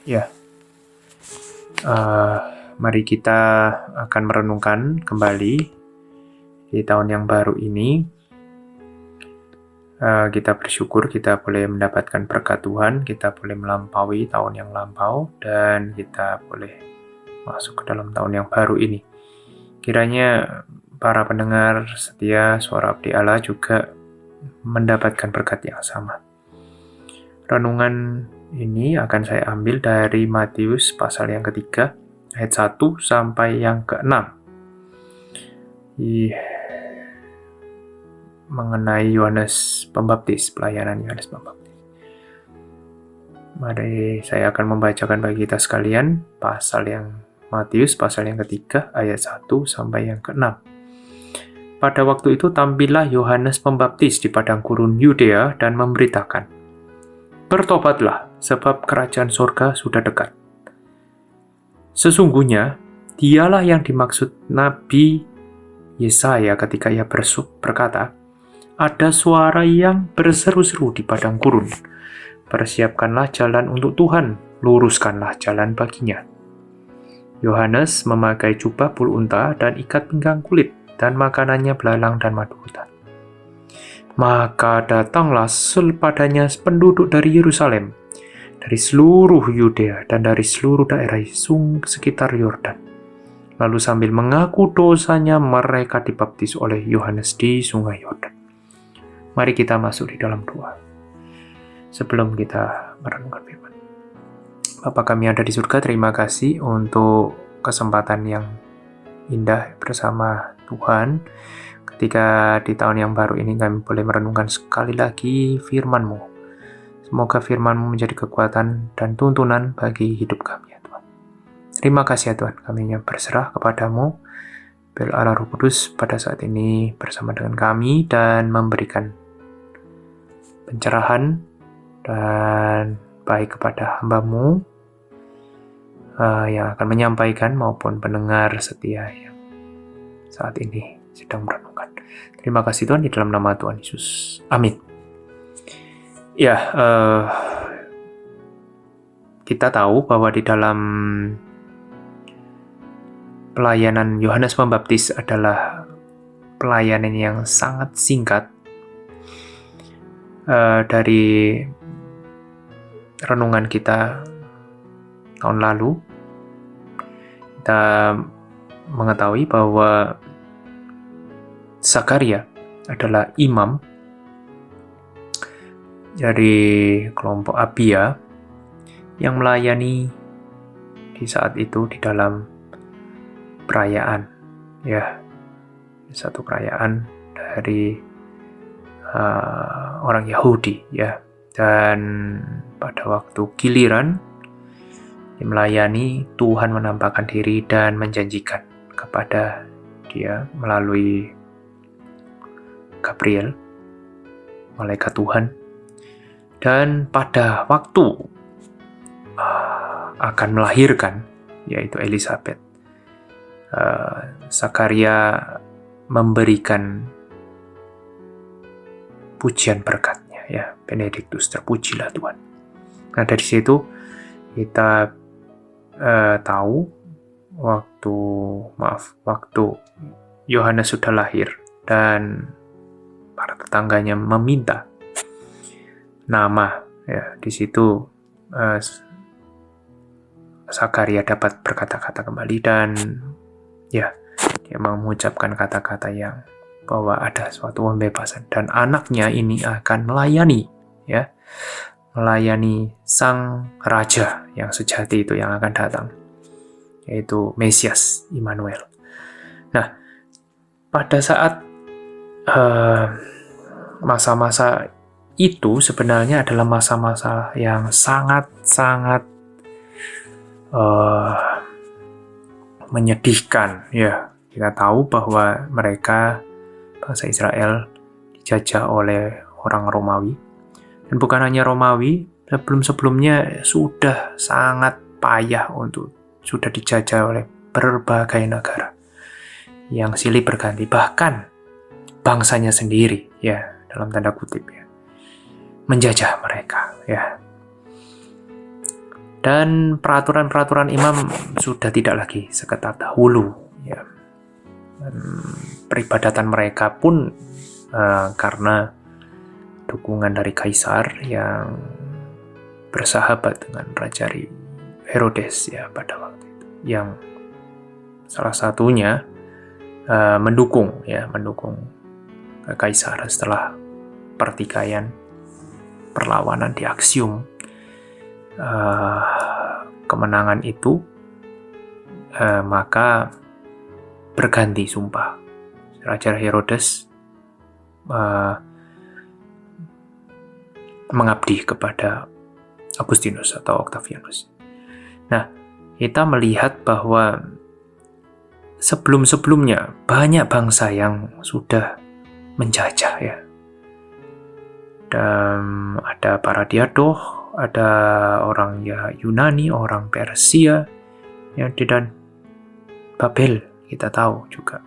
Ya, mari kita akan merenungkan kembali di tahun yang baru ini. Kita bersyukur kita boleh mendapatkan berkat Tuhan, kita boleh melampaui tahun yang lampau, dan kita boleh masuk ke dalam tahun yang baru ini. Kiranya para pendengar setia Suara Abdi Allah juga mendapatkan berkat yang sama. Renungan ini akan saya ambil dari Matius pasal yang ketiga, ayat 1 sampai yang ke-6. Mengenai Yohanes Pembaptis, pelayanan Yohanes Pembaptis. Mari saya akan membacakan bagi kita sekalian Matius pasal yang ketiga, ayat 1 sampai yang ke-6. Pada waktu itu tampillah Yohanes Pembaptis di padang gurun Yudea dan memberitakan, "Bertobatlah, sebab kerajaan surga sudah dekat." Sesungguhnya, dialah yang dimaksud Nabi Yesaya ketika ia berkata, "Ada suara yang berseru-seru di padang gurun, persiapkanlah jalan untuk Tuhan, luruskanlah jalan baginya." Yohanes memakai jubah bulu unta dan ikat pinggang kulit, dan makanannya belalang dan madu hutan. Maka datanglah padanya penduduk dari Yerusalem, dari seluruh Yudea dan dari seluruh daerah sekitar Yordan. Lalu sambil mengaku dosanya, mereka dibaptis oleh Yohanes di sungai Yordan. Mari kita masuk di dalam doa sebelum kita merenungkan firman. Bapa kami ada di surga, terima kasih untuk kesempatan yang indah bersama Tuhan. Ketika di tahun yang baru ini kami boleh merenungkan sekali lagi firman-Mu. Semoga firman-Mu menjadi kekuatan dan tuntunan bagi hidup kami, ya Tuhan. Terima kasih ya Tuhan, kami berserah kepadamu. Biar Allah Roh Kudus pada saat ini bersama dengan kami dan memberikan pencerahan dan baik kepada hamba-Mu yang akan menyampaikan maupun pendengar setia yang saat ini sedang merenungkan. Terima kasih Tuhan, di dalam nama Tuhan Yesus. Amin. Ya, kita tahu bahwa di dalam pelayanan Yohanes Pembaptis adalah pelayanan yang sangat singkat. Dari renungan kita tahun lalu, kita mengetahui bahwa Zakaria adalah imam dari kelompok Abia yang melayani di saat itu di dalam perayaan, ya, satu perayaan dari orang Yahudi, ya. Dan pada waktu giliran melayani, Tuhan menampakkan diri dan menjanjikan kepada dia melalui Gabriel, malaikat Tuhan. Dan pada waktu akan melahirkan, yaitu Elizabeth, Zakaria memberikan pujian berkatnya, ya, Benedictus, terpujilah Tuhan. Nah, dari situ kita tahu waktu Yohanes sudah lahir dan para tetangganya meminta nama, ya, di situ Zakaria dapat berkata-kata kembali dan ya, dia mengucapkan kata-kata yang bahwa ada suatu pembebasan dan anaknya ini akan melayani, ya, melayani sang raja yang sejati itu yang akan datang, yaitu Mesias Immanuel. Nah, pada saat masa-masa itu sebenarnya adalah masa-masa yang sangat-sangat menyedihkan, ya. Kita tahu bahwa mereka, bangsa Israel, dijajah oleh orang Romawi. Dan bukan hanya Romawi, sebelum-sebelumnya sudah sangat payah sudah dijajah oleh berbagai negara yang silih berganti, bahkan bangsanya sendiri, ya, dalam tanda kutip, ya, menjajah mereka, ya. Dan peraturan-peraturan imam sudah tidak lagi seketat dahulu, ya. Peribadatan mereka pun karena dukungan dari kaisar yang bersahabat dengan Raja Herodes, ya, pada waktu itu, yang salah satunya mendukung kaisar setelah pertikaian perlawanan di Aksium. Kemenangan itu maka berganti sumpah. Raja Herodes mengabdi kepada Agustinus atau Octavianus. Nah, kita melihat bahwa sebelum-sebelumnya banyak bangsa yang sudah menjajah, ya. Dan ada para diadoh, ada orang Yunani, orang Persia, ya, dan Babel kita tahu juga.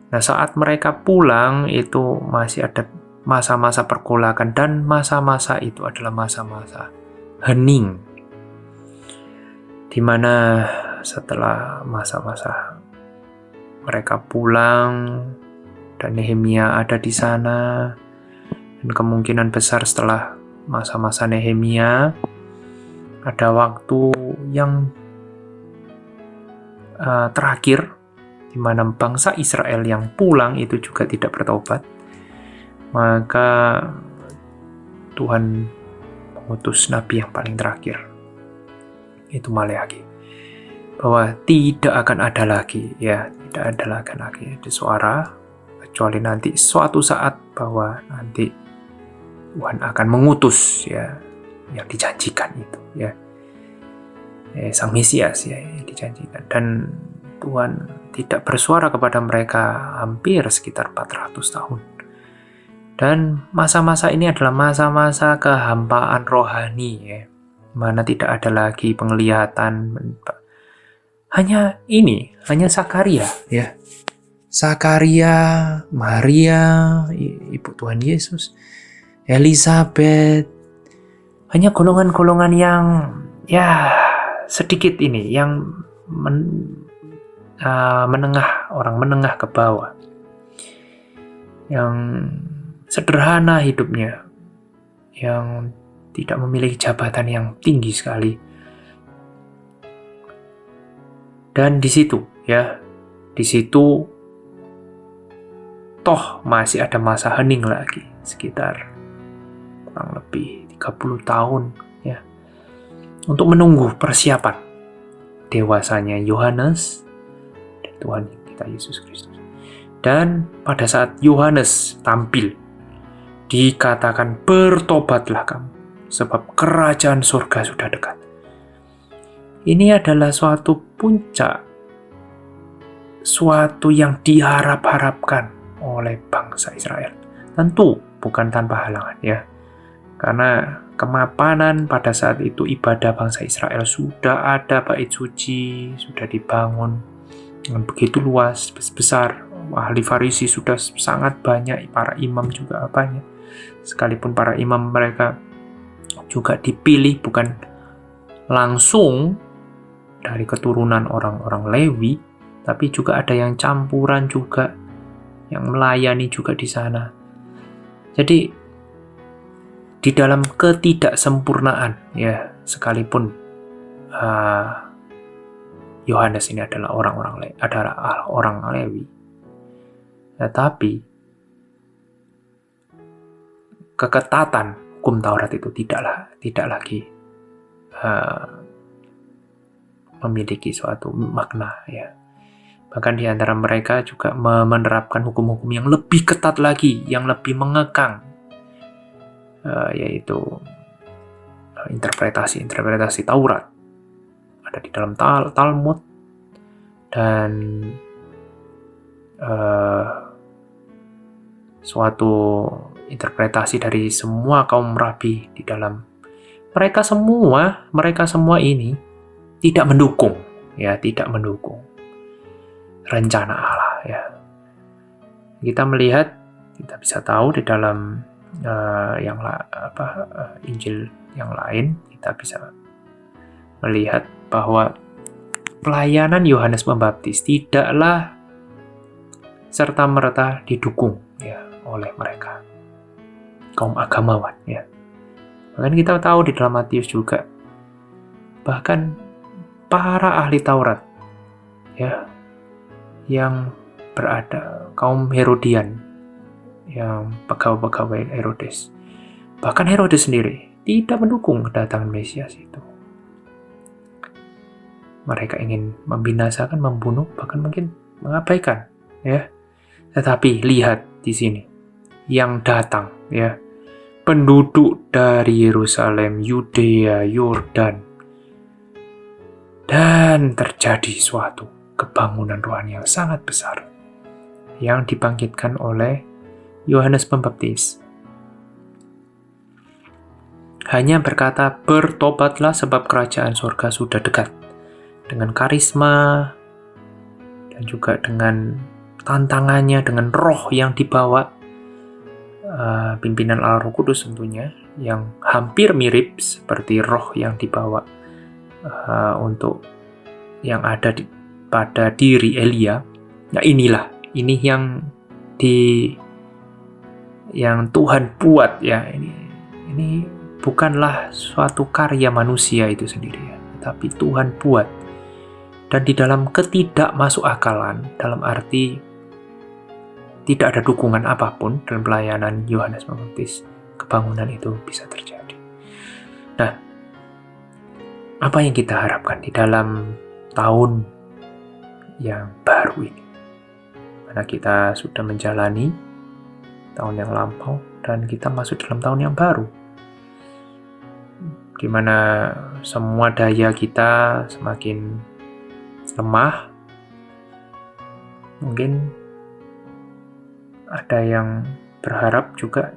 Nah, saat mereka pulang itu masih ada masa-masa pergolakan, dan masa-masa itu adalah masa-masa hening, di mana setelah masa-masa mereka pulang dan Nehemia ada di sana, dan kemungkinan besar setelah masa-masa Nehemia ada waktu yang terakhir di mana bangsa Israel yang pulang itu juga tidak bertobat. Maka Tuhan mengutus nabi yang paling terakhir, itu Maleakhi, bahwa tidak akan ada lagi, ya, tidak ada lagi ada suara, kecuali nanti suatu saat bahwa nanti Tuhan akan mengutus, ya, yang dijanjikan itu, ya, Sang Mesias, ya, yang dijanjikan. Dan Tuhan tidak bersuara kepada mereka hampir sekitar 400 tahun. Dan masa-masa ini adalah masa-masa kehampaan rohani, ya, mana tidak ada lagi penglihatan. Hanya Zakaria, ya. Zakaria, Maria, ibu Tuhan Yesus, Elizabeth, hanya golongan-golongan yang, ya, sedikit ini, yang menengah, orang menengah ke bawah, yang sederhana hidupnya, yang tidak memiliki jabatan yang tinggi sekali. Dan di situ toh masih ada masa hening lagi, sekitar kurang lebih 30 tahun, ya, untuk menunggu persiapan dewasanya Yohanes dan Tuhan kita Yesus Kristus. Dan pada saat Yohanes tampil, dikatakan, bertobatlah kamu, sebab kerajaan surga sudah dekat. Ini adalah suatu puncak, suatu yang diharap-harapkan oleh bangsa Israel. Tentu bukan tanpa halangan, ya. Karena kemapanan pada saat itu ibadah bangsa Israel sudah ada, bait suci sudah dibangun dengan begitu luas, besar. Ahli Farisi sudah sangat banyak, para imam juga banyak. Sekalipun para imam mereka juga dipilih bukan langsung dari keturunan orang-orang Lewi, tapi juga ada yang campuran juga, yang melayani juga di sana. Jadi di dalam ketidaksempurnaan, ya, sekalipun Yohanes ini adalah orang Lewi, tetapi keketatan hukum Taurat itu tidak lagi memiliki suatu makna, ya. Bahkan di antara mereka juga menerapkan hukum-hukum yang lebih ketat lagi, yang lebih mengekang, yaitu interpretasi Taurat ada di dalam Talmud, dan suatu interpretasi dari semua kaum rabi di dalam mereka semua ini tidak mendukung rencana Allah, ya. Kita bisa tahu di dalam Injil yang lain, kita bisa melihat bahwa pelayanan Yohanes Pembaptis tidaklah serta-merta didukung ya oleh mereka, kaum agamawan ya. Bahkan kita tahu di dalam Matius juga, bahkan para ahli Taurat ya, yang berada, kaum Herodian, yang pegawai-pegawai Herodes, bahkan Herodes sendiri tidak mendukung kedatangan Mesias itu. Mereka ingin membinasakan, membunuh, bahkan mungkin mengabaikan ya. Tetapi lihat di sini, yang datang ya, penduduk dari Yerusalem, Yudea, Yordan, dan terjadi suatu kebangunan rohani yang sangat besar yang dibangkitkan oleh Yohanes Pembaptis. Hanya berkata, bertobatlah sebab kerajaan surga sudah dekat. Dengan karisma dan juga dengan tantangannya, dengan roh yang dibawa pimpinan Allah Roh Kudus tentunya, yang hampir mirip seperti roh yang dibawa untuk yang ada pada diri Elia. Nah ini yang Tuhan buat ya. Ini bukanlah suatu karya manusia itu sendiri ya, tapi Tuhan buat. Dan di dalam ketidakmasukakalan, dalam arti tidak ada dukungan apapun dalam pelayanan Yohanes Pembaptis, kebangunan itu bisa terjadi. Nah, apa yang kita harapkan di dalam tahun yang baru ini? Karena kita sudah menjalani tahun yang lampau dan kita masuk dalam tahun yang baru, di mana semua daya kita semakin lemah. Mungkin ada yang berharap juga,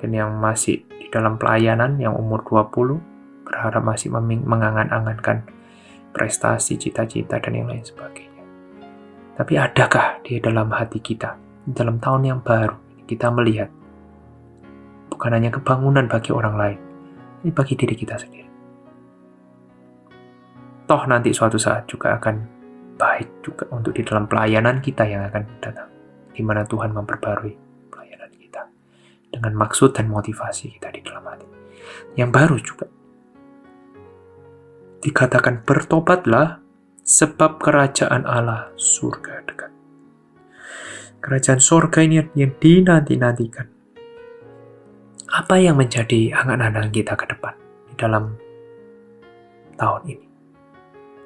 dan yang masih di dalam pelayanan yang umur 20 berharap masih mengangan-angankan prestasi, cita-cita, dan yang lain sebagainya. Tapi adakah di dalam hati kita, di dalam tahun yang baru, kita melihat bukan hanya kebangunan bagi orang lain, ini bagi diri kita sendiri. Toh nanti suatu saat juga akan baik juga untuk di dalam pelayanan kita yang akan datang, di mana Tuhan memperbarui pelayanan kita dengan maksud dan motivasi kita di dalam hati. Yang baru juga dikatakan, bertobatlah sebab kerajaan Allah surga dekat. Kerajaan surga ini yang dinanti-nantikan. Apa yang menjadi angan-angan kita ke depan di dalam tahun ini?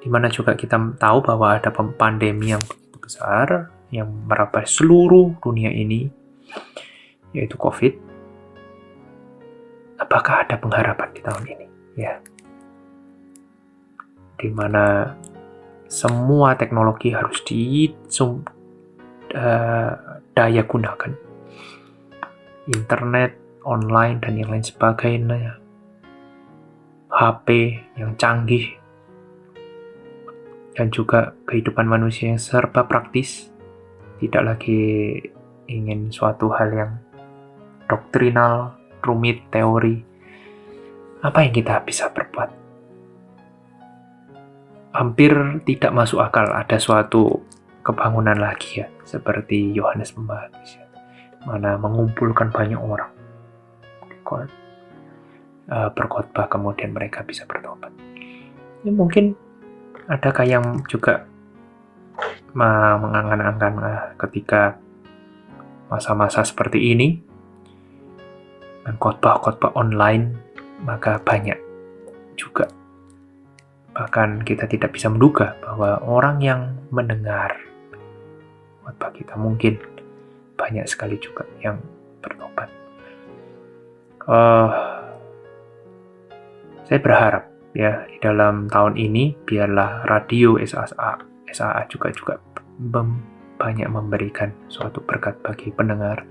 Di mana juga kita tahu bahwa ada pandemi yang begitu besar yang merabah seluruh dunia ini, yaitu COVID. Apakah ada pengharapan di tahun ini? Ya, di mana semua teknologi harus daya gunakan, internet, online, dan yang lain sebagainya, HP yang canggih, dan juga kehidupan manusia yang serba praktis, tidak lagi ingin suatu hal yang doktrinal, rumit, teori. Apa yang kita bisa berbuat? Hampir tidak masuk akal ada suatu kebangunan lagi ya, seperti Yohanes Pembaptis, mana mengumpulkan banyak orang berkhotbah, kemudian mereka bisa bertobat. Ya, mungkin adakah yang juga mengangan-angan ketika masa-masa seperti ini dan khotbah-khotbah online, maka banyak juga, bahkan kita tidak bisa menduga bahwa orang yang mendengar khotbah kita mungkin banyak sekali juga yang bertobat. Saya berharap ya, di dalam tahun ini biarlah radio SAA juga banyak memberikan suatu berkat bagi pendengar,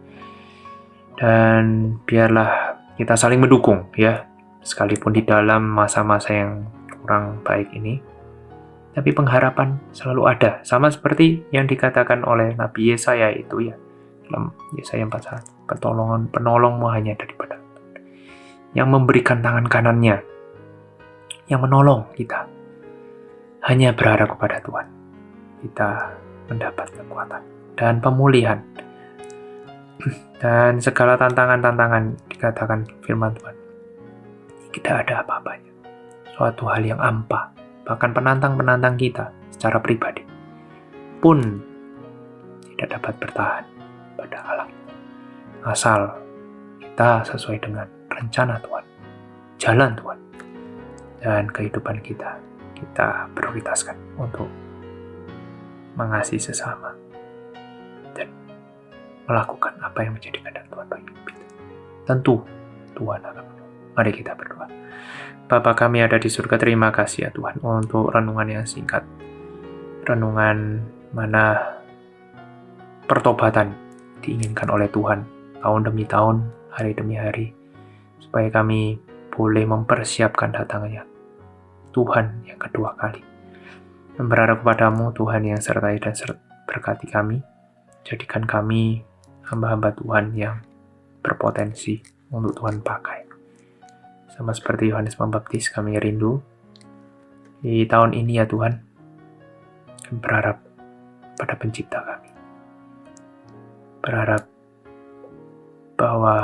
dan biarlah kita saling mendukung ya, sekalipun di dalam masa-masa yang kurang baik ini, tapi pengharapan selalu ada, sama seperti yang dikatakan oleh Nabi Yesaya itu ya, dalam Yesaya 41, penolongmu hanya daripada yang memberikan tangan kanannya, yang menolong kita hanya berharap kepada Tuhan. Kita mendapat kekuatan dan pemulihan. Dan segala tantangan-tantangan, dikatakan firman Tuhan, tidak ada apa-apanya. Suatu hal yang hampa, bahkan penantang-penantang kita secara pribadi pun tidak dapat bertahan pada Allah. Asal kita sesuai dengan rencana Tuhan, jalan Tuhan, dan kehidupan kita prioritaskan untuk mengasihi sesama dan melakukan apa yang menjadi kehendak Tuhan bagi hidup kita. Tentu Tuhan akan menolong. Mari kita berdoa. Bapa kami ada di surga, terima kasih ya Tuhan untuk renungan yang singkat. Renungan mana pertobatan diinginkan oleh Tuhan tahun demi tahun, hari demi hari, supaya kami boleh mempersiapkan datangnya Tuhan yang kedua kali. Dan berharap kepadamu Tuhan yang sertai dan berkati kami. Jadikan kami hamba-hamba Tuhan yang berpotensi untuk Tuhan pakai. Sama seperti Yohanes Pembaptis, kami rindu di tahun ini ya Tuhan, kami berharap pada pencipta kami. Berharap bahwa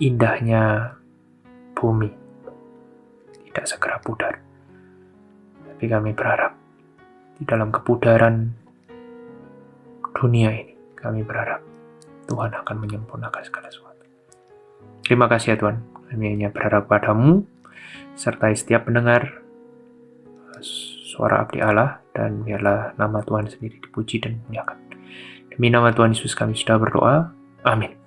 indahnya bumi tidak segera pudar. Tapi kami berharap di dalam kepudaran dunia ini, kami berharap Tuhan akan menyempurnakan segala sesuatu. Terima kasih ya Tuhan. Kami hanya berharap padamu, sertai setiap pendengar suara abdi Allah, dan biarlah nama Tuhan sendiri dipuji dan dimuliakan. Demi nama Tuhan Yesus kami sudah berdoa. Amin.